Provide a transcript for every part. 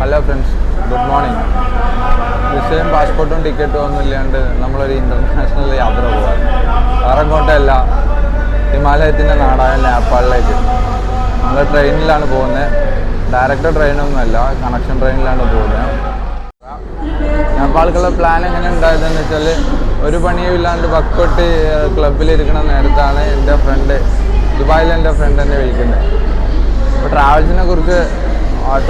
Hello friends, good morning. വിസയും പാസ്പോർട്ടും ടിക്കറ്റും ഒന്നും ഇല്ലാണ്ട് നമ്മളൊരു ഇൻ്റർനാഷണൽ യാത്ര പോകാൻ ആറങ്കോട്ടല്ല, ഹിമാലയത്തിൻ്റെ നാടായ നേപ്പാളിലേക്ക്. നമ്മൾ ട്രെയിനിലാണ് പോകുന്നത്. ഡയറക്റ്റ് ട്രെയിനൊന്നുമല്ല, കണക്ഷൻ ട്രെയിനിലാണ് പോകുന്നത്. നേപ്പാളിലേക്കുള്ള പ്ലാൻ എങ്ങനെ ഉണ്ടായതെന്ന് വെച്ചാൽ, ഒരു പണിയും ഇല്ലാണ്ട് ബക്കൊട്ടി ക്ലബിലിരിക്കുന്ന നേരത്താണ് എൻ്റെ ഫ്രണ്ട്, ദുബായിൽ എൻ്റെ ഫ്രണ്ട് എന്നെ വിളിക്കുന്നത്. അപ്പോൾ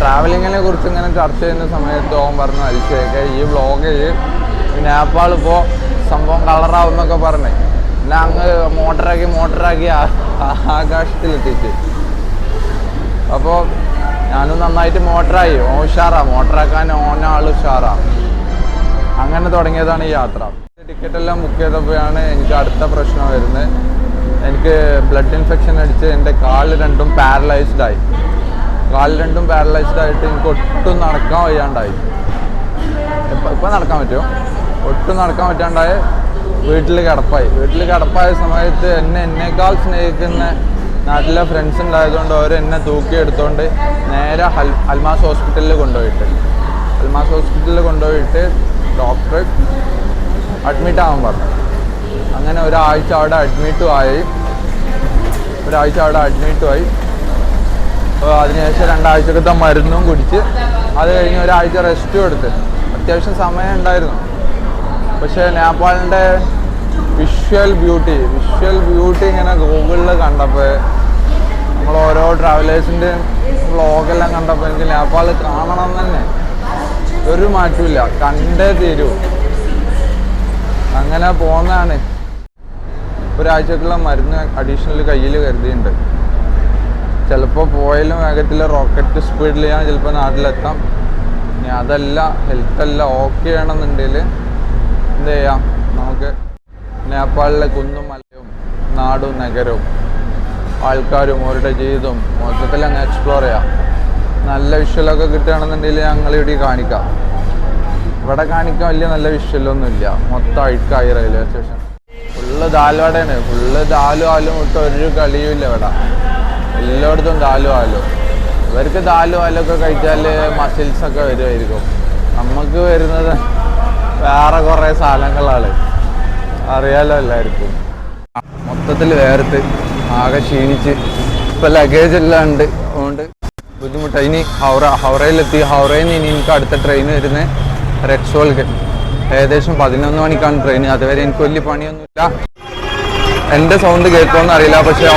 ട്രാവലിങ്ങിനെ കുറിച്ച് ഇങ്ങനെ ചർച്ച ചെയ്യുന്ന സമയത്ത് ഓൻ പറഞ്ഞു, അലിച്ചേക്കെ ഈ വ്ളോഗ് നേപ്പാൾ ഇപ്പോൾ സംഭവം കളറാവും എന്നൊക്കെ പറഞ്ഞേ. പിന്നെ അങ്ങ് മോട്ടറാക്കി ആകാശത്തിലെത്തിച്ച്. അപ്പോൾ ഞാനും നന്നായിട്ട് മോട്ടറായി. മോട്ടറാക്കാൻ ഓനാൾ ഉഷാറാ. അങ്ങനെ തുടങ്ങിയതാണ് ഈ യാത്ര. ടിക്കറ്റെല്ലാം ബുക്ക് ചെയ്തപ്പോഴാണ് എനിക്ക് അടുത്ത പ്രശ്നം വരുന്നത്. എനിക്ക് ബ്ലഡ് ഇൻഫെക്ഷൻ അടിച്ച് എൻ്റെ കാല് രണ്ടും പാരലൈസ്ഡ് ആയിട്ട് എനിക്ക് ഒട്ടും നടക്കാൻ വയ്യാണ്ടായി. ഇപ്പം നടക്കാൻ പറ്റുമോ? ഒട്ടും നടക്കാൻ പറ്റാണ്ടായി. വീട്ടിൽ കിടപ്പായ സമയത്ത് എന്നേക്കാൾ സ്നേഹിക്കുന്ന നാട്ടിലെ ഫ്രണ്ട്സ് ഉണ്ടായതുകൊണ്ട് അവരെന്നെ തൂക്കിയെടുത്തുകൊണ്ട് നേരെ അൽമാസ് ഹോസ്പിറ്റലിൽ കൊണ്ടുപോയിട്ട് ഡോക്ടർ അഡ്മിറ്റ് ആവാൻ പറഞ്ഞു. അങ്ങനെ ഒരാഴ്ച അവിടെ അഡ്മിറ്റും ആയി. അതിനുശേഷം 2 ആഴ്ചക്കത്തെ മരുന്നും കുടിച്ച് അത് കഴിഞ്ഞ് ഒരാഴ്ച റെസ്റ്റും എടുത്ത്. അത്യാവശ്യം സമയം ഉണ്ടായിരുന്നു. പക്ഷേ നേപ്പാളിൻ്റെ വിഷ്വൽ ബ്യൂട്ടി ഇങ്ങനെ ഗൂഗിളിൽ കണ്ടപ്പോൾ, നമ്മൾ ഓരോ ട്രാവലേഴ്സിൻ്റെ വ്ളോഗെല്ലാം കണ്ടപ്പോൾ എനിക്ക് നേപ്പാൾ കാണണം തന്നെ, ഒരു മാറ്റമില്ല, കണ്ടേ തീരൂ. അങ്ങനെ പോകുന്നതാണ്. ഒരാഴ്ചക്കുള്ള മരുന്ന് അഡീഷണൽ കയ്യിൽ കരുതിയിട്ടുണ്ട്. ചിലപ്പോൾ പോയാലും വേഗത്തിൽ റോക്കറ്റ് സ്പീഡിൽ ഞാൻ ചിലപ്പോൾ നാട്ടിലെത്താം. ഇനി അതല്ല, ഹെൽത്തെല്ലാം ഓക്കെ ആണെന്നുണ്ടെങ്കിൽ എന്ത് ചെയ്യാം, നമുക്ക് നേപ്പാളിലെ കുന്നും മലയും നാടും നഗരവും ആൾക്കാരും അവരുടെ ജീവിതവും മൊത്തത്തിൽ അങ്ങ് എക്സ്പ്ലോർ ചെയ്യാം. നല്ല വിഷ്വലൊക്കെ കിട്ടുകയാണെന്നുണ്ടെങ്കിൽ ഞങ്ങളിവിടെ കാണിക്കാം. ഇവിടെ കാണിക്കാൻ വലിയ നല്ല വിഷ്വലൊന്നുമില്ല. മൊത്തം അഴുക്കായി റെയിൽവേ സ്റ്റേഷൻ. ഫുള്ള് ദാൽവടയാണ്. ദാലും ഇട്ട് ഒരു കളിയുമില്ല ഇവിടെ. എല്ലായിടത്തും ദാലും. ഇവർക്ക് ദാലും കഴിച്ചാൽ മസിൽസൊക്കെ വരുമായിരിക്കും. നമുക്ക് വരുന്നത് വേറെ കുറേ സാധനങ്ങളാണ്. അറിയാലോ എല്ലാവർക്കും. മൊത്തത്തിൽ വേർത്ത് ആകെ ക്ഷീണിച്ച് ഇപ്പം ലഗേജ് എല്ലാം ഉണ്ട്. അതുകൊണ്ട് ബുദ്ധിമുട്ടാണ്. ഇനി ഹൗറയിലെത്തി. ഹൗറയിൽ നിന്ന് ഇനി എനിക്ക് അടുത്ത ട്രെയിൻ വരുന്നത് റെക്സോൾക്ക്. ഏകദേശം 11 മണിക്കാണ് ട്രെയിൻ. അതുവരെ എനിക്ക് വലിയ പണിയൊന്നുമില്ല. എൻ്റെ സൗണ്ട് കേൾക്കുമെന്ന് അറിയില്ല, പക്ഷേ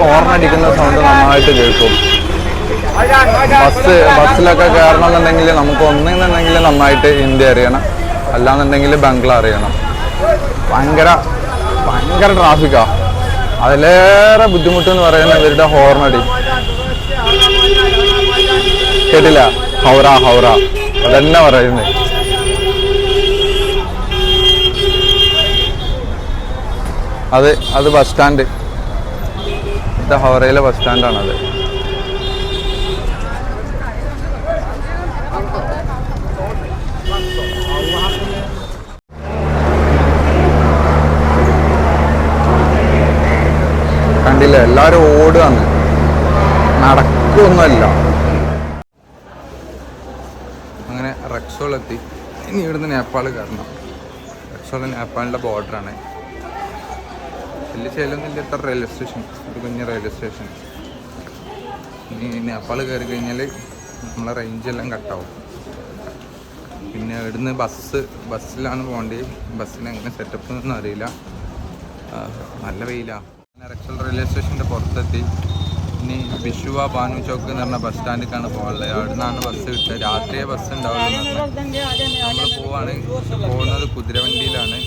ഹോർണടിക്കുന്ന സൗണ്ട് നന്നായിട്ട് കേൾക്കും. ബസ്സിലൊക്കെ കയറണമെന്നുണ്ടെങ്കിൽ നമുക്ക് ഒന്നെന്നുണ്ടെങ്കിൽ നന്നായിട്ട് ഹിന്ദി അറിയണം, അല്ലാന്നുണ്ടെങ്കിൽ ബംഗ്ല അറിയണം. ഭയങ്കര ട്രാഫിക്കാണ്. അതിലേറെ ബുദ്ധിമുട്ടെന്ന് പറയുന്നത് ഇവരുടെ ഹോർണടി. കേട്ടില്ല? ഹൗറ അതെന്നെ പറയുന്നത്. അത് ബസ് സ്റ്റാൻഡ്. ഇത് ഹൗറയിലെ ബസ് സ്റ്റാൻഡാണത്. കണ്ടില്ല, എല്ലാവരും ഓടുകയാണ്, നടക്കൊന്നുമല്ല. അങ്ങനെ റെക്സോളെത്തി. ഇനി ഇവിടുന്ന് നേപ്പാൾ കയറണം. റെക്സോൾ നേപ്പാളിൻ്റെ ബോർഡറാണ്. വലിയ ശൈലൊന്നുമില്ല. ഇത്ര റെയിൽവേ സ്റ്റേഷൻ, ഒരു കുഞ്ഞ് റെയിൽവേ സ്റ്റേഷൻ. ഇനി നേപ്പാൾ കയറി കഴിഞ്ഞാൽ നമ്മളെ റേഞ്ചെല്ലാം കട്ടാവും. പിന്നെ ഇവിടുന്ന് ബസ്സിലാണ് പോകേണ്ടത്. ബസ്സിന് എങ്ങനെ സെറ്റപ്പ് ഒന്നും അറിയില്ല. നല്ല വെയിലാണ്. റെക്സോൾ റെയിൽവേ സ്റ്റേഷൻ്റെ പുറത്തെത്തി. ഇനി ബിഷുവ ബാനു ചോക്ക് എന്ന് പറഞ്ഞ ബസ് സ്റ്റാൻഡിലേക്കാണ് പോകാനുള്ളത്. അവിടെ നിന്നാണ് ബസ് കിട്ടുക. രാത്രിയെ ബസ് ഉണ്ടാവുള്ളൂ. നമ്മൾ പോകുന്നത് കുതിരവണ്ടിയിലാണ്.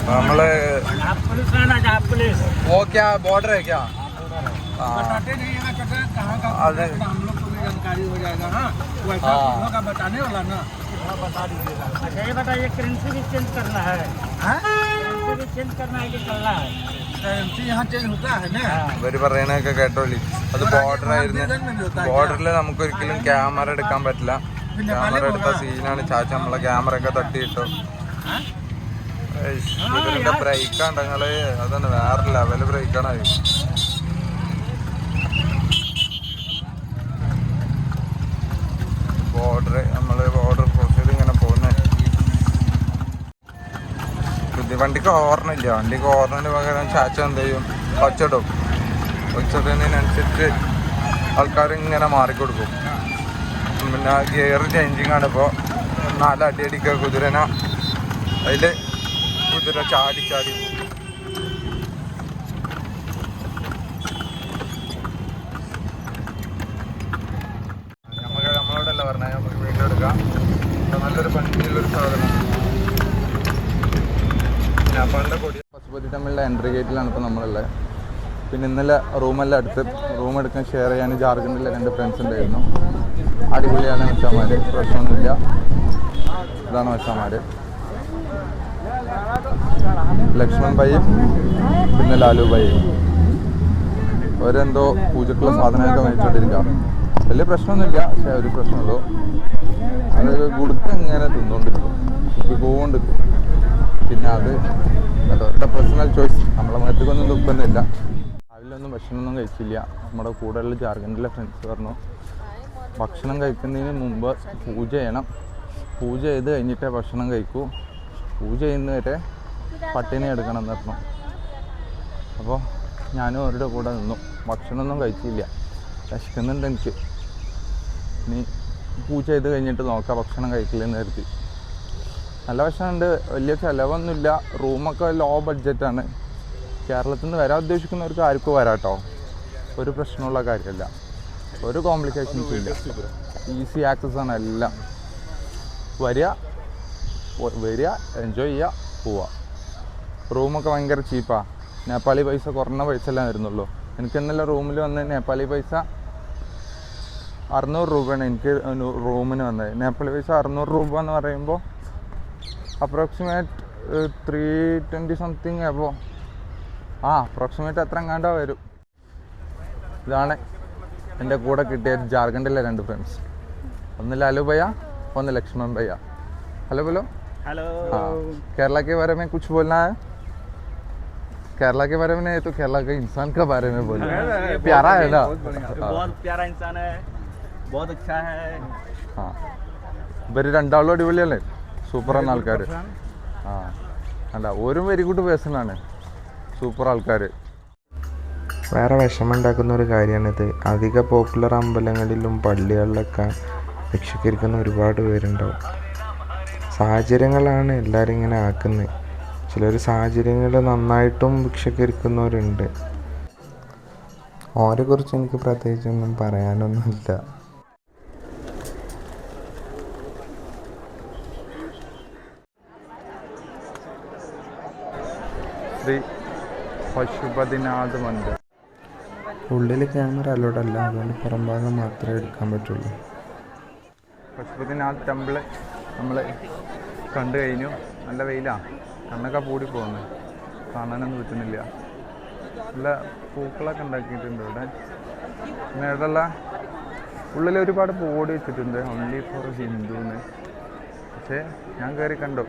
നമ്മള് वो क्या बॉर्डर है क्या? बताते नहीं है ना कहाँ का, हम लोग को भी जानकारी हो जाएगा। हाँ, वैसा का बताने वाला ना हाँ बता दीजिएगा। अच्छा ये बताइए करेंसी भी चेंज करना है? करेंसी भी चेंज करना है कि चलना है? करेंसी यहाँ चेंज होता है ना? ഇവര് പറയണൊക്കെ കേട്ടോളി. അത് ബോർഡർ ആയിരുന്നു. ബോർഡറിൽ നമുക്ക് ഒരിക്കലും ക്യാമറ എടുക്കാൻ പറ്റില്ല. ക്യാമറ എടുത്ത സീനാണ്. ചാച്ച നമ്മളെ ക്യാമറ ഒക്കെ തട്ടിയിട്ടു. ഇതിന്റെ ബ്രേക്കാണ് ഞങ്ങള്. അതാണ് വേറെ ലെവല് ബ്രേക്കാണ് അത്. ബോർഡർ ക്രോസ് ചെയ്ത് ഇങ്ങനെ പോകുന്നത്. വണ്ടിക്ക് ഹോർണില്ല. വണ്ടിക്ക് ഹോർണിന് പകരം ചാച്ച എന്ത് ചെയ്യും, ഒച്ചടും. ഒച്ചടുന്നതിനനുസരിച്ച് ആൾക്കാർ ഇങ്ങനെ മാറിക്കൊടുക്കും. പിന്നെ ഗിയർ ചേഞ്ചിങ് ആണ്. ഇപ്പോൾ 4 അടി അടിക്കുക കുതിരന. അതിൽ കുതിര ചാടി ചാടി നമ്മളോടല്ല പറഞ്ഞാൽ നമുക്ക് വീഡിയോ എടുക്കാം. നല്ലൊരു ഭംഗിയുള്ളൊരു സാധനം. നേപ്പാളിൻ്റെ കൊടി. പശുപതി തമ്മിലുള്ള എൻട്രി ഗേറ്റിലാണ് ഇപ്പോൾ നമ്മളുള്ളത്. പിന്നെ ഇന്നലെ റൂമെല്ലാം എടുത്ത് റൂം എടുക്കാൻ ഷെയർ ചെയ്യാൻ ജാർഖണ്ഡിലെ 2 ഫ്രണ്ട്സ് ഉണ്ടായിരുന്നു. അടിപൊളിയാണ് മച്ചാന്മാർ, പ്രശ്നമൊന്നുമില്ല. ഇതാണ് മച്ചാന്മാർ, ലക്ഷ്മൺ ഭായിയും പിന്നെ ലാലു ഭായിയും. അവരെന്തോ പൂജക്കുള്ള സാധനമൊക്കെ മേടിച്ചോണ്ടിരിക്കുക. വലിയ പ്രശ്നമൊന്നുമില്ല. പക്ഷേ ഒരു പ്രശ്നമുള്ളൂ, അത് ഗുടുക്ക ഇങ്ങനെ തിന്നുകൊണ്ടിരിക്കും, പോകൊണ്ടിരിക്കും. പിന്നെ അത് അവരുടെ പേഴ്സണൽ ചോയ്സ്. നമ്മളെ മറ്റൊന്നും ദുഃഖമൊന്നുമില്ല. രാവിലെ ഭക്ഷണമൊന്നും കഴിച്ചില്ല. നമ്മുടെ കൂടെയുള്ള ജാർഖണ്ഡിലെ ഫ്രണ്ട്സ് പറഞ്ഞു ഭക്ഷണം കഴിക്കുന്നതിന് മുമ്പ് പൂജ ചെയ്യണം, പൂജ ചെയ്ത് കഴിഞ്ഞിട്ടേ ഭക്ഷണം കഴിക്കൂ, പൂജ ചെയ്യുന്നവരെ പട്ടിണി എടുക്കണം എന്ന് പറഞ്ഞു. അപ്പോൾ ഞാനും അവരുടെ കൂടെ നിന്നു. ഭക്ഷണമൊന്നും കഴിച്ചില്ല, വിശക്കുന്നുണ്ട് എനിക്ക്. ഇനി പൂജ ചെയ്ത് കഴിഞ്ഞിട്ട് നോക്കാം ഭക്ഷണം കഴിക്കില്ലെന്ന് കരുതി. നല്ല ഭക്ഷണമുണ്ട്, വലിയ ചിലവൊന്നുമില്ല. റൂമൊക്കെ ലോ ബഡ്ജറ്റാണ്. കേരളത്തിൽ നിന്ന് വരാൻ ഉദ്ദേശിക്കുന്നവർക്ക് ആർക്കും വരാം കേട്ടോ. ഒരു പ്രശ്നമുള്ള കാര്യമല്ല, ഒരു കോംപ്ലിക്കേഷൻസും ഇല്ല. ഈസി ആക്സസ് ആണ് എല്ലാം. വരിക എൻജോയ് ചെയ്യുക, പോവുക. റൂമൊക്കെ ഭയങ്കര ചീപ്പാണ്. നേപ്പാളി പൈസ കുറഞ്ഞ പൈസ എല്ലാം വരുന്നുള്ളൂ. എനിക്ക് ഇന്നലെ റൂമിൽ വന്ന് നേപ്പാളി പൈസ 600 രൂപയാണ് എനിക്ക് റൂമിന് വന്നത്. നേപ്പാളി പൈസ 600 രൂപ എന്ന് പറയുമ്പോൾ അപ്രോക്സിമേറ്റ് 320 സംതിങ് അപ്പോൾ അപ്രോക്സിമേറ്റ് അത്ര എങ്ങാണ്ടോ വരും. ഇതാണ് എൻ്റെ കൂടെ കിട്ടിയ ജാർഖണ്ഡിലെ 2 ഫ്രണ്ട്സ്. ഒന്ന് ലാലു ഭയ്യ, ഒന്ന് ലക്ഷ്മൺ ഭയ്യ. हेलो बोलो। हेलो। हाँ, केरला के बारे में कुछ बोलना है? केरला के बारे में नहीं तो केरला के इंसान के बारे में बोलो। प्यारा है ना? बहुत प्यारा इंसान है, बहुत अच्छा है. हाँ, ഇവർ രണ്ടാളും അടിപൊളിയല്ലേ, സൂപ്പറാണ് ആൾക്കാർ. അല്ല ഒരു വെരി ഗുഡ് പേഴ്സണാണ്, സൂപ്പർ ആൾക്കാർ. വേറെ വിഷമമുണ്ടാക്കുന്ന ഒരു കാര്യമാണിത്. അധിക പോപ്പുലർ അമ്പലങ്ങളിലും പള്ളികളിലൊക്കെ ഭിക്ഷക്കിരിക്കുന്ന ഒരുപാട് പേരുണ്ടാവും. സാഹചര്യങ്ങളാണ് എല്ലാവരും ഇങ്ങനെ ആക്കുന്നത്. ചിലർ സാഹചര്യങ്ങൾ നന്നായിട്ടും ഭിക്ഷക്കിരിക്കുന്നവരുണ്ട്. അവരെക്കുറിച്ച് എനിക്ക് പ്രത്യേകിച്ചൊന്നും പറയാനൊന്നുമില്ല. ശ്രീ പശുപതിനാഥ് മന്ദിർ. ഉള്ളിൽ ക്യാമറ അലോഡല്ല, അതുകൊണ്ട് പുറം ഭാഗം മാത്രമേ എടുക്കാൻ പറ്റുള്ളൂ. പശുപതിനാഥ് ടെമ്പിള് നമ്മൾ കണ്ടു കഴിഞ്ഞു. നല്ല വെയിലാണ്, കണ്ണൊക്കെ പൂടി പോകുന്നത്, കാണാനൊന്നും പറ്റുന്നില്ല. നല്ല പൂക്കളൊക്കെ ഉണ്ടാക്കിയിട്ടുണ്ട് ഇവിടെ. പിന്നെ ഇവിടെയുള്ള ഉള്ളിൽ ഒരുപാട് ബോർഡ് വെച്ചിട്ടുണ്ട്, ഓൺലി ഫോർ ഹിന്ദുന്ന്. പക്ഷേ ഞാൻ കയറി കണ്ടു,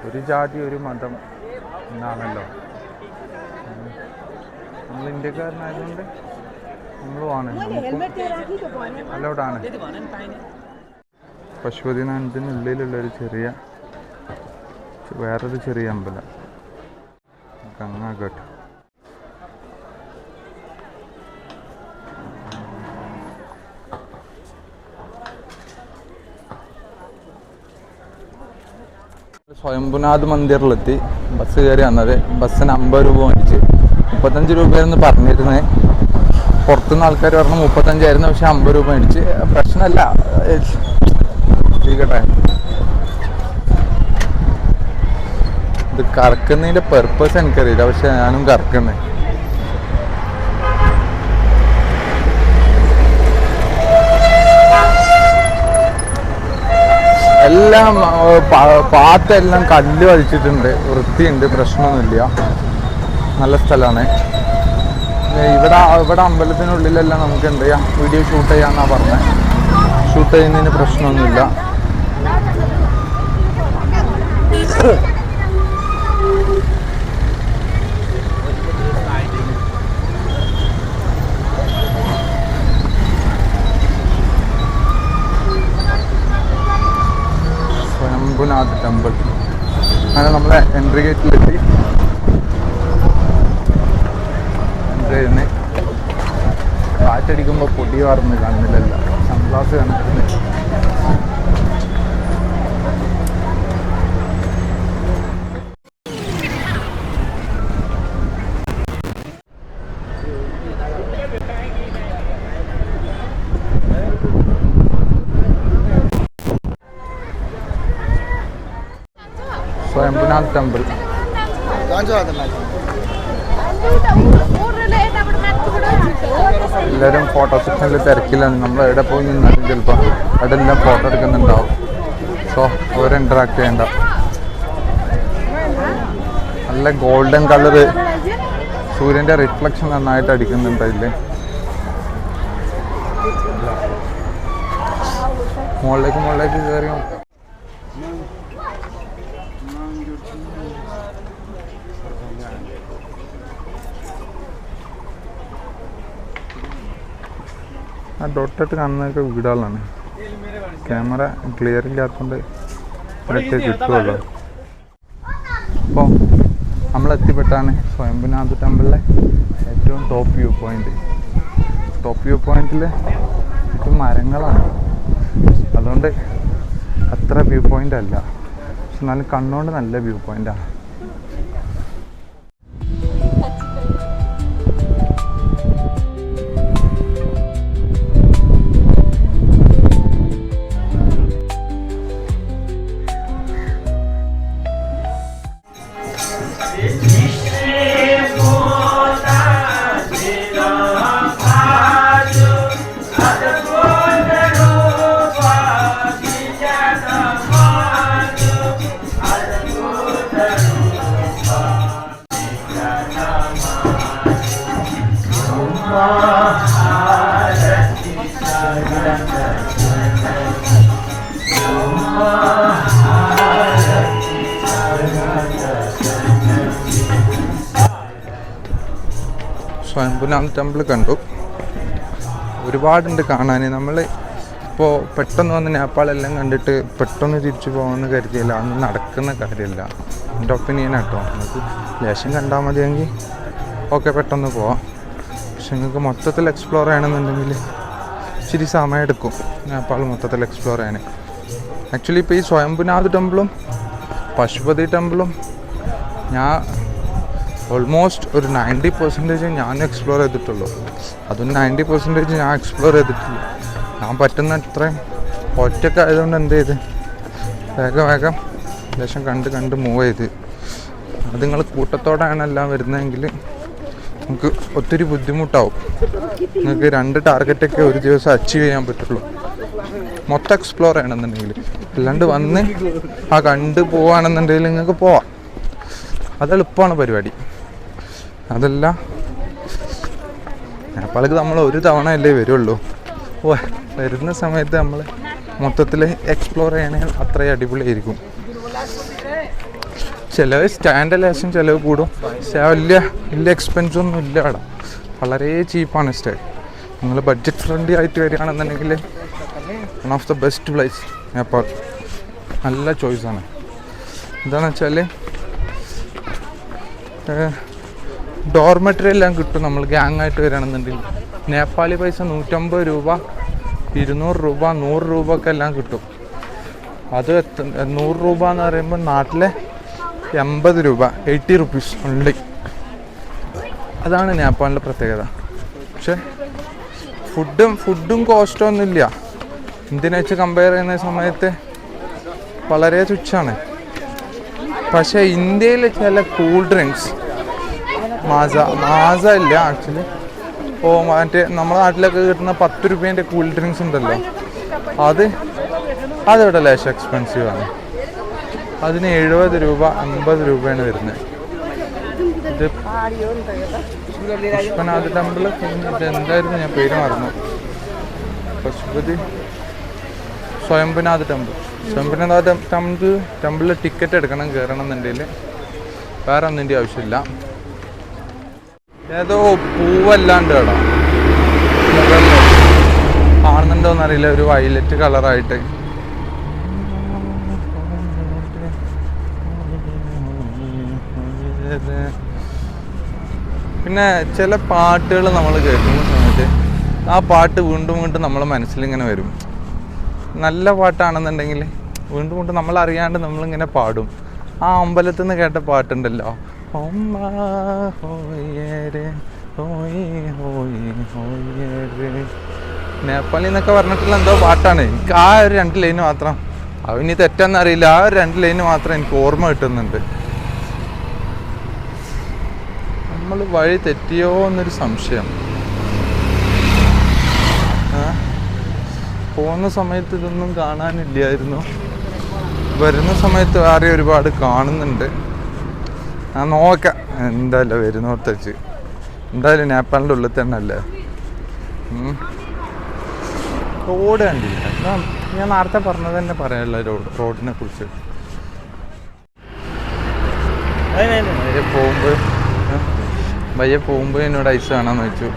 ഒരു ജാതി ഒരു മതം എന്നാണല്ലോ. നമ്മൾ ഇന്ത്യക്കാരനായതുകൊണ്ട് നമ്മളുമാണ്, നമുക്കും അലോട്ടാണ്. പശുപതിനാഥിനുള്ളിലുള്ളൊരു വേറൊരു ചെറിയ അമ്പലം ഗംഗാഘട്ട്. സ്വയംഭുനാഥ് മന്ദിറിലെത്തി. ബസ് കയറി വന്നത്. ബസ്സിന് 50 രൂപ മേടിച്ച്. 35 രൂപയായിരുന്നു പറഞ്ഞിരുന്നത്. പുറത്തുനിന്ന് ആൾക്കാർ പറഞ്ഞു 35 ആയിരുന്നു, പക്ഷെ 50 രൂപ മേടിച്ച്. പ്രശ്നമല്ല, ഇരിക്കട്ടെ. ഇത് കറക്കുന്നതിൻ്റെ പെർപ്പസ് എനിക്കറിയില്ല, പക്ഷെ ഞാനും കറക്കുന്നേ. എല്ലാം പാത്തെല്ലാം കല്ല് വലിച്ചിട്ടുണ്ട്, വൃത്തിയുണ്ട്, പ്രശ്നമൊന്നുമില്ല, നല്ല സ്ഥലമാണ്. ഇവിടെ അമ്പലത്തിനുള്ളിലെല്ലാം നമുക്ക് എന്ത് ചെയ്യാം, വീഡിയോ ഷൂട്ട് ചെയ്യാമെന്നാണ് പറഞ്ഞത്. ഷൂട്ട് ചെയ്യുന്നതിന് പ്രശ്നമൊന്നുമില്ല. സ്വയംഭുനാഥ് ടെമ്പിൾ. അങ്ങനെ നമ്മളെ എൻട്രി ഗേറ്റിലെത്തി. എൻട്രി ചെയ്യുന്നത് കാറ്റടിക്കുമ്പോൾ പൊടി വാർന്ന് കണ്ണിലല്ല, സൺഗ്ലാസ് കണ്ടിട്ടുണ്ട്. സ്വയംഭുനാഥ് ടെമ്പിൾ. എല്ലാവരും ഫോട്ടോ സെക്ഷനിൽ തിരക്കിലാണ്. നമ്മൾ എവിടെ പോയി നിന്നാലും ചിലപ്പോൾ അവിടെ എല്ലാം ഫോട്ടോ എടുക്കുന്നുണ്ടാവും. സോ ഓരോ ഇൻറ്ററാക്ട് ചെയ്യണ്ട. നല്ല ഗോൾഡൻ കളറ്, സൂര്യൻ്റെ റിഫ്ലക്ഷൻ നന്നായിട്ട് അടിക്കുന്നുണ്ട് അതിൽ. മുകളിലേക്ക് കയറി നോക്കാം. ആ ഡോട്ടായിട്ട് കാണുന്നതൊക്കെ വീടുകളാണ്. ക്യാമറ ക്ലിയർ ഇല്ലാത്തതുകൊണ്ട് ഇതൊക്കെ കിട്ടുമല്ലോ. അപ്പോൾ നമ്മളെത്തിപ്പെട്ടാണ് സ്വയംഭുനാഥ് ടെമ്പിളിലെ ഏറ്റവും top view point. Top view പോയിന്റിൽ ചുറ്റും മരങ്ങളാണ്, അതുകൊണ്ട് അത്ര വ്യൂ പോയിൻ്റ് അല്ല, പക്ഷെ എന്നാലും കണ്ണുകൊണ്ട് നല്ല വ്യൂ പോയിൻ്റാണ്. സ്വയംഭുനാഥ് ടെമ്പിൾ കണ്ടു. ഒരുപാടുണ്ട് കാണാൻ. നമ്മൾ ഇപ്പോൾ പെട്ടെന്ന് വന്ന് നേപ്പാളെല്ലാം കണ്ടിട്ട് പെട്ടെന്ന് തിരിച്ചു പോകാമെന്ന് കരുതിയല്ല, അന്ന് നടക്കുന്ന കാര്യമല്ല. എൻ്റെ ഒപ്പീനിയൻ കേട്ടോ. നമുക്ക് ലേശം കണ്ടാൽ മതിയെങ്കിൽ ഓക്കെ, പെട്ടെന്ന് പോവാം. പക്ഷെ നിങ്ങൾക്ക് മൊത്തത്തിൽ എക്സ്പ്ലോർ ചെയ്യണമെന്നുണ്ടെങ്കിൽ ഇച്ചിരി സമയം എടുക്കും നേപ്പാൾ മൊത്തത്തിൽ എക്സ്പ്ലോർ ചെയ്യാൻ. ആക്ച്വലി ഇപ്പോൾ ഈ സ്വയംഭുനാഥ് ടെമ്പിളും പശുപതി ടെമ്പിളും ഞാൻ ഓൾമോസ്റ്റ് ഒരു 90% ഞാൻ എക്സ്പ്ലോർ ചെയ്തിട്ടുള്ളൂ. അതും 90% ഞാൻ എക്സ്പ്ലോർ ചെയ്തിട്ടുള്ളൂ. ഞാൻ പറ്റുന്ന അത്രയും ഒറ്റയ്ക്ക് ആയതുകൊണ്ട് എന്ത് ചെയ്ത് വേഗം ലേശം കണ്ട് മൂവ് ചെയ്ത്. അത് നിങ്ങൾ കൂട്ടത്തോടെയാണ് എല്ലാം വരുന്നതെങ്കിൽ നമുക്ക് ഒത്തിരി ബുദ്ധിമുട്ടാവും. നിങ്ങൾക്ക് 2 ടാർഗറ്റൊക്കെ ഒരു ദിവസം അച്ചീവ് ചെയ്യാൻ പറ്റുള്ളൂ മൊത്തം എക്സ്പ്ലോർ ചെയ്യണമെന്നുണ്ടെങ്കിൽ. അല്ലാണ്ട് വന്ന് ആ കണ്ട് പോവുകയാണെന്നുണ്ടെങ്കിൽ നിങ്ങൾക്ക് പോവാം, അത് എളുപ്പമാണ് പരിപാടി. അതല്ല നേപ്പാളിക്ക് നമ്മൾ ഒരു തവണ അല്ലേ വരുള്ളൂ. വരുന്ന സമയത്ത് നമ്മൾ മൊത്തത്തിൽ എക്സ്പ്ലോർ ചെയ്യണമെങ്കിൽ അത്രയും അടിപൊളിയായിരിക്കും. ചിലവ് സ്റ്റാൻഡ് ലേശം ചിലവ് കൂടും, പക്ഷേ വലിയ എക്സ്പെൻസൊന്നും ഇല്ല അവിടെ. വളരെ ചീപ്പാണ് സ്റ്റേ. നിങ്ങൾ ബഡ്ജറ്റ് ഫ്രണ്ട്ലി ആയിട്ട് വരികയാണെന്നുണ്ടെങ്കിൽ one of the best place Nepal. നല്ല ചോയ്സാണ്. എന്താണെന്ന് വെച്ചാൽ ഡോർമെറ്ററി എല്ലാം കിട്ടും. നമ്മൾ ഗ്യാങ്ങായിട്ട് വരികയാണെന്നുണ്ടെങ്കിൽ നേപ്പാളി പൈസ 150 രൂപ, 200 രൂപ, 100 രൂപ ഒക്കെ എല്ലാം കിട്ടും. അത് 100 രൂപ എന്ന് പറയുമ്പോൾ നാട്ടിലെ 80 രൂപ, 80 റുപ്പീസ് ഓൺലി. അതാണ് നേപ്പാളിൻ്റെ പ്രത്യേകത. പക്ഷെ ഫുഡും കോസ്റ്റോ ഒന്നുമില്ല. ഇന്ത്യനെ വെച്ച് കമ്പയർ ചെയ്യുന്ന സമയത്ത് വളരെ തുച്ഛമാണ്. പക്ഷേ ഇന്ത്യയിൽ ചില കൂൾ ഡ്രിങ്ക്സ് മാസ ഇല്ല ആക്ച്വലി. മറ്റേ നമ്മുടെ നാട്ടിലൊക്കെ കിട്ടുന്ന 10 രൂപേൻ്റെ കൂൾ ഡ്രിങ്ക്സ് ഉണ്ടല്ലോ, അത് അതിവിടെ ലേശം എക്സ്പെൻസീവ് ആണ്. അതിന് 70 രൂപ 50 രൂപയാണ് വരുന്നത്. ഇത് പുഷ്പനാഥ് ടെമ്പിൾ. ഇത് എന്തായിരുന്നു ഞാൻ പേര് മറന്നു. പശുപതി സ്വയംഭനാഥ് ടെമ്പിൾ. സ്വയംഭനാഥ് ടെമ്പിളിൽ ടിക്കറ്റ് എടുക്കണം കയറണം എന്നുണ്ടെങ്കിൽ. വേറെ ഒന്നിൻ്റെ ആവശ്യമില്ല. ഏതോ പൂവല്ലാണ്ട് കേട്ടോ കാണുന്നുണ്ടോയെന്നറിയില്ല, ഒരു വയലറ്റ് കളറായിട്ട്. പിന്നെ ചില പാട്ടുകൾ നമ്മൾ കേൾക്കുന്ന സമയത്ത് ആ പാട്ട് വീണ്ടും വീണ്ടും നമ്മളെ മനസ്സിലിങ്ങനെ വരും. നല്ല പാട്ടാണെന്നുണ്ടെങ്കിൽ വീണ്ടും വീണ്ടും നമ്മളറിയാണ്ട് നമ്മളിങ്ങനെ പാടും. ആ അമ്പലത്തിൽ നിന്ന് കേട്ട പാട്ടുണ്ടല്ലോ, നേപ്പാളി എന്നൊക്കെ പറഞ്ഞിട്ടുള്ള എന്തോ പാട്ടാണ്. എനിക്ക് ആ ഒരു 2 ലൈന് മാത്രം, അവന് തെറ്റെന്നറിയില്ല, ആ ഒരു 2 ലൈന് മാത്രം എനിക്ക് ഓർമ്മ കിട്ടുന്നുണ്ട്. നമ്മൾ വഴി തെറ്റിയോ എന്നൊരു സംശയം. പോകുന്ന സമയത്ത് ഇതൊന്നും കാണാനില്ലായിരുന്നു. വരുന്ന സമയത്ത് വേറെ ഒരുപാട് കാണുന്നുണ്ട്. ഞാൻ നോക്കാം എന്തായാലും വരുന്നോർത്ത് വെച്ച്. എന്തായാലും നേപ്പാളിൻ്റെ ഉള്ളിൽ തന്നെ അല്ലേ. റോഡ് കണ്ടില്ല. ഞാൻ നേരത്തെ പറഞ്ഞത് തന്നെ പറയാനുള്ള റോഡിനെ കുറിച്ച്. വയ്യ പോകുമ്പോൾ എന്നോട് ഐസ് വേണമെന്ന് വെച്ചു.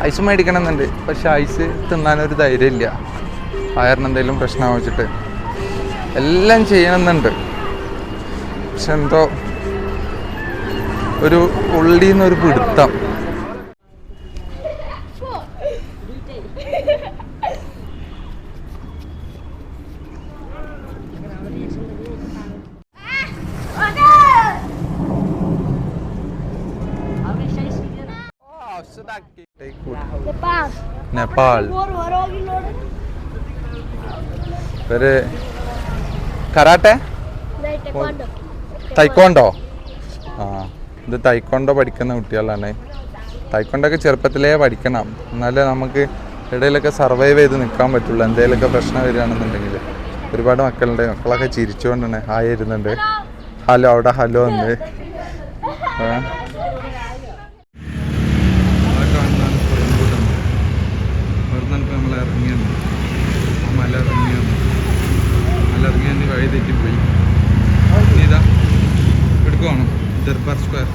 ഐസ് മേടിക്കണം എന്നുണ്ട്, പക്ഷെ ഐസ് തിന്നാനൊരു ധൈര്യമില്ല. വയറിന് എന്തെങ്കിലും പ്രശ്നം വെച്ചിട്ട് എല്ലാം ചെയ്യണമെന്നുണ്ട്. പക്ഷെ എന്തോ ഒരു ഉള്ളിന്നൊരു പിടുത്തം. Nepal karate taekwondo. ആ, ഇത് തൈക്കോണ്ടോ പഠിക്കുന്ന കുട്ടികളാണ്. തൈക്കോണ്ടൊക്കെ ചെറുപ്പത്തിലേ പഠിക്കണം, എന്നാലേ നമുക്ക് ഇടയിലൊക്കെ സർവൈവ് ചെയ്ത് നിൽക്കാൻ പറ്റുള്ളൂ. എന്തെങ്കിലുമൊക്കെ പ്രശ്നം വരികയാണെന്നുണ്ടെങ്കിൽ. ഒരുപാട് മക്കളുണ്ട്. മക്കളൊക്കെ ചിരിച്ചുകൊണ്ടാണ് ഹായ് ഇരുന്നുണ്ട്. ഹലോ അവിടെ ഹലോ ഉണ്ട്. നമ്മൾ ഇറങ്ങിയാണ്, മല ഇറങ്ങിയാണ് വഴി തെറ്റിപ്പോയി. ഇതാ എടുക്കുവാണോ ദർബാർ സ്ക്വയർ.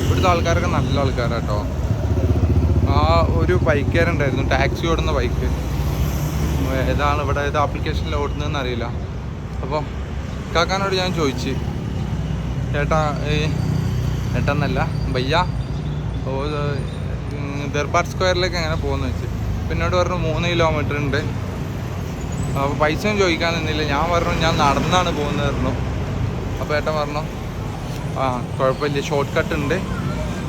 ഇവിടുത്തെ ആൾക്കാരൊക്കെ നല്ല ആൾക്കാരാട്ടോ. ആ ഒരു ബൈക്കുകാരുണ്ടായിരുന്നു, ടാക്സി ഓടുന്ന ബൈക്ക്. ഏതാണ് ഇവിടെ ഏത് ആപ്ലിക്കേഷനിൽ ഓടുന്നതെന്ന് അറിയില്ല. അപ്പോൾ കാക്കാനോട് ഞാൻ ചോദിച്ച്, ഏട്ടാന്നല്ല ഭയ്യ ദർബാർ സ്ക്വയറിലേക്ക് എങ്ങനെ പോകുമെന്ന് വെച്ച്. പിന്നോട് പറഞ്ഞു 3 കിലോമീറ്റർ ഉണ്ട്. അപ്പോൾ പൈസയും ചോദിക്കാൻ നിന്നില്ല. ഞാൻ പറഞ്ഞു ഞാൻ നടന്നാണ് പോകുന്നത് പറഞ്ഞു. അപ്പോൾ ഏട്ടൻ പറഞ്ഞു ആ കുഴപ്പമില്ല, ഷോർട്ട് കട്ട് ഉണ്ട്,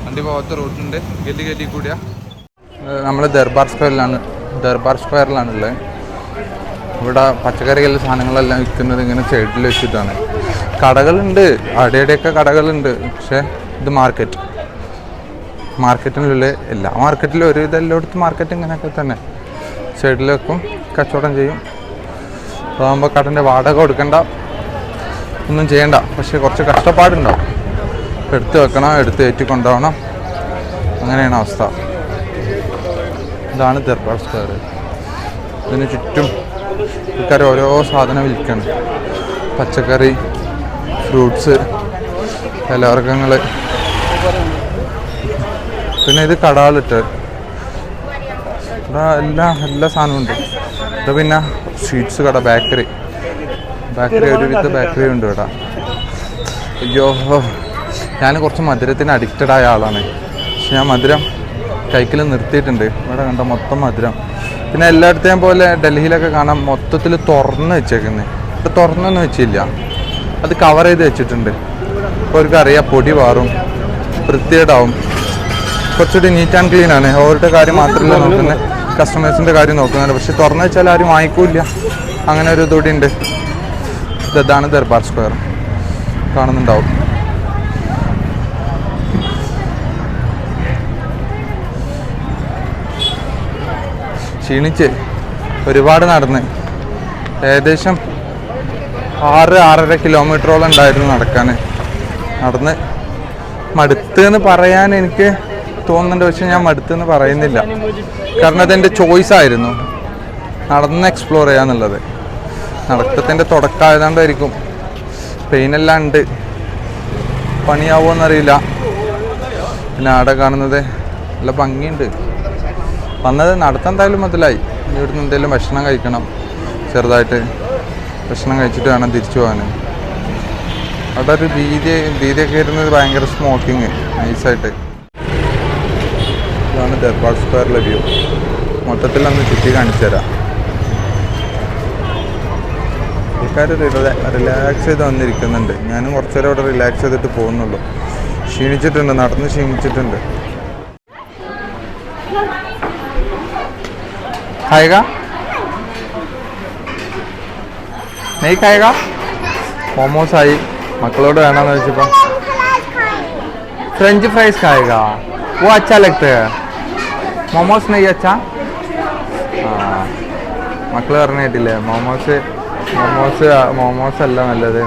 വണ്ടി പോകാത്ത റൂട്ടുണ്ട്, ഗല്ലി കൂടിയാ. നമ്മൾ ദർബാർ സ്ക്വയറിലാണുള്ളത്. ഇവിടെ പച്ചക്കറികളുടെ സാധനങ്ങളെല്ലാം വിൽക്കുന്നത് ഇങ്ങനെ സൈഡിൽ വെച്ചിട്ടാണ്. കടകളുണ്ട്, അവിടെയൊക്കെ കടകളുണ്ട്. പക്ഷേ ഇത് മാർക്കറ്റിനുള്ളിൽ എല്ലാ മാർക്കറ്റിലും ഒരു ഇതെല്ലായിടത്തും മാർക്കറ്റ് ഇങ്ങനെയൊക്കെ തന്നെ സൈഡിൽ വെക്കും, കച്ചവടം ചെയ്യും. അതാകുമ്പോൾ കടൻ്റെ വാടക കൊടുക്കണ്ട, ഒന്നും ചെയ്യണ്ട. പക്ഷേ കുറച്ച് കഷ്ടപ്പാടുണ്ടാവും. എടുത്ത് വെക്കണം, എടുത്ത് ഏറ്റി കൊണ്ടുപോകണം, അങ്ങനെയാണ് അവസ്ഥ. ഇതാണ് ദർബാർ സ്ക്വയർ. ഇതിന് ചുറ്റും ആൾക്കാർ ഓരോ സാധനം വിൽക്കണം. പച്ചക്കറി, ഫ്രൂട്ട്സ്, പലവർഗ്ഗങ്ങൾ. പിന്നെ ഇത് കടകളിട്ട് ഇവിടെ എല്ലാ സാധനവും ഉണ്ട്. ഇത് പിന്നെ സ്വീറ്റ്സ് കട, ബേക്കറി ഒരുവിധ ബേക്കറി ഉണ്ട് ഇവിടെ. അയ്യോ, ഞാൻ കുറച്ച് മധുരത്തിന് അഡിക്റ്റഡ് ആയ ആളാണ്. പക്ഷെ ഞാൻ മധുരം കൈക്കിൽ നിർത്തിയിട്ടുണ്ട്. ഇവിടെ കണ്ട മൊത്തം മധുരം. പിന്നെ എല്ലായിടത്തെയും പോലെ ഡൽഹിയിലൊക്കെ കാണാം മൊത്തത്തിൽ തുറന്ന് വെച്ചേക്കുന്നത്. ഇവിടെ തുറന്നൊന്നും വെച്ചില്ല, അത് കവർ ചെയ്ത് വെച്ചിട്ടുണ്ട്. അപ്പോൾ അവർക്ക് അറിയാം പൊടി മാറും, വൃത്തികേടാവും. കുറച്ചുകൂടി നീറ്റ് ആൻഡ് ക്ലീൻ ആണ്. അവരുടെ കാര്യം മാത്രമല്ല നോക്കുന്നത്, കസ്റ്റമേഴ്സിൻ്റെ കാര്യം നോക്കുന്നുണ്ട്. പക്ഷെ തുറന്നു വെച്ചാൽ ആരും വാങ്ങിക്കൂല്ല, അങ്ങനെ ഒരു ഇതോടെ ഉണ്ട്. ഇതാണ് ദർബാർ സ്ക്വയർ, കാണുന്നുണ്ടാവും. ക്ഷീണിച്ച് ഒരുപാട് നടന്ന് ഏകദേശം 6-6.5 കിലോമീറ്ററോളം ഉണ്ടായിരുന്നു നടക്കാൻ. നടന്ന് മടുത്തെന്ന് പറയാൻ എനിക്ക് തോന്നുന്നുണ്ട്, പക്ഷെ ഞാൻ മടുത്തെന്ന് പറയുന്നില്ല. കാരണം അതെൻ്റെ ചോയ്സായിരുന്നു നടന്ന് എക്സ്പ്ലോർ ചെയ്യാന്നുള്ളത്. നടത്തത്തിൻ്റെ തുടക്കമായതുകൊണ്ടായിരിക്കും. പെയിനെല്ലാം ഉണ്ട്, പണിയാവുമെന്നറിയില്ല. പിന്നെ അവിടെ കാണുന്നത് നല്ല ഭംഗിയുണ്ട്. വന്നത് നടത്താൻ എന്തായാലും മുതലായി. ഇവിടുന്ന് എന്തെങ്കിലും ഭക്ഷണം കഴിക്കണം, ചെറുതായിട്ട് ഭക്ഷണം കഴിച്ചിട്ട് വേണം തിരിച്ചു പോകാൻ. അവിടെ ഒരു ദീദിയൊക്കെ ഇരുന്നത് ഭയങ്കര സ്മോക്കിങ് നൈസായിട്ട്. ഇതാണ് ദർബാർ സ്ക്വയറിലെ വ്യൂ. മൊത്തത്തിൽ ഒന്ന് ചുറ്റി കാണിച്ചു തരാം. ആൾക്കാർ റിലാക്സ് ചെയ്ത് വന്നിരിക്കുന്നുണ്ട്. ഞാനും കുറച്ചു നേരം അവിടെ റിലാക്സ് ചെയ്തിട്ട് പോകുന്നുള്ളൂ. ക്ഷീണിച്ചിട്ടുണ്ട്, നടന്ന് ക്ഷീണിച്ചിട്ടുണ്ട്. खाएगा नहीं खाएगा? मोमोस आई मक्लोड വേണമെന്ന് വെച്ചപ്പോൾ फ्रेंच फ्राइज खाएगा, वो अच्छा लगता है. मोमोस नहीं अच्छा? हाँ മക്കൾ പറഞ്ഞിട്ടില്ലേ മോമോസ് അല്ല നല്ലത്.